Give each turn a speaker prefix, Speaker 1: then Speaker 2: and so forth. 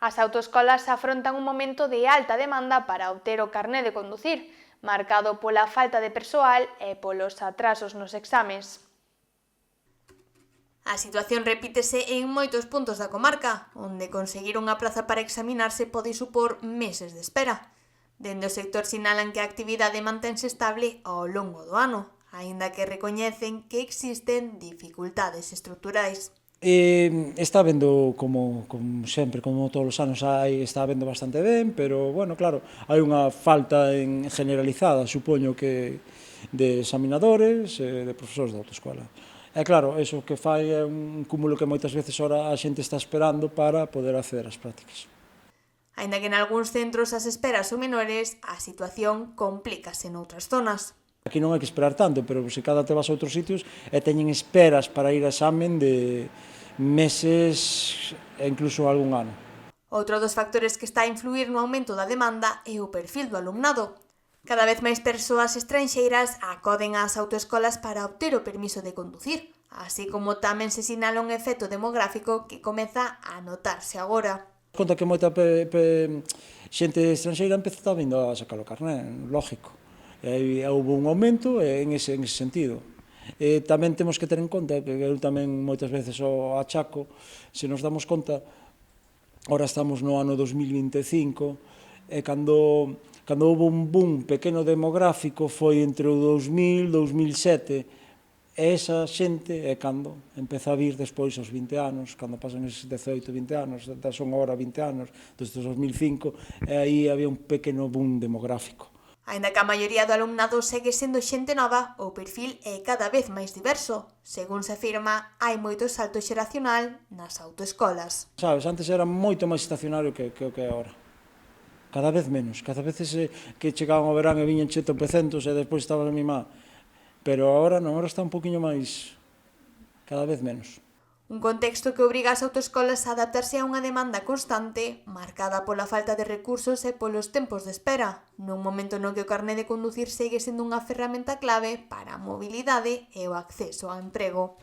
Speaker 1: As autoescolas afrontan un momento de alta demanda para obter o carné de conducir, marcado pola falta de persoal e polos atrasos nos exames.
Speaker 2: A situación repítese en moitos puntos da comarca, onde conseguir unha praza para examinarse pode supor meses de espera. Dende o sector sinalan que a actividade mantense estable ao longo do ano, aínda que recoñecen que existen dificultades estruturais.
Speaker 3: Está vendo como sempre, como todos os anos está vendo bastante ben, pero, bueno, claro, hai unha falta generalizada, supoño que, de examinadores e de profesores de autoescola. E claro, eso que fai é un cúmulo que moitas veces ora a xente está esperando para poder acceder ás prácticas.
Speaker 2: Aínda que nalgúns centros as esperas son menores, a situación complícase noutras zonas.
Speaker 3: Aquí non hai que esperar tanto, pero se cada te vas a outros sitios e teñen esperas para ir a examen de meses e incluso algún ano.
Speaker 2: Outro dos factores que está a influir no aumento da demanda é o perfil do alumnado. Cada vez máis persoas estranxeiras acoden ás autoescolas para obter o permiso de conducir, así como tamén se sinala un efecto demográfico que comeza a notarse agora.
Speaker 3: Conta que moita xente estranxeira está vindo a sacar o carné, lógico. Houve un aumento en ese sentido. Tamén temos que ter en conta, que eu tamén moitas veces o achaco, se nos damos conta, ora estamos no ano 2025, e cando houve un boom pequeno demográfico foi entre o 2000 e 2007, e esa xente é cando empeza a vir despois aos 20 anos, cando pasan eses 18, 20 anos, son agora 20 anos, desde 2005, e aí había un pequeno boom demográfico.
Speaker 2: Aínda que a maioría do alumnado segue sendo xente nova, o perfil é cada vez máis diverso. Según se afirma, hai moito salto xeracional nas autoescolas.
Speaker 3: Sabes, antes era moito máis estacionario que o que é agora. Cada vez menos. Cada vez que chegaban ao verán e viñan tropececentos e despois estaba a mi má. Pero agora non, agora está un poquinho máis, cada vez menos.
Speaker 2: Un contexto que obriga as autoescolas a adaptarse a unha demanda constante, marcada pola falta de recursos e polos tempos de espera, nun momento no que o carné de conducir segue sendo unha ferramenta clave para a mobilidade e o acceso ao emprego.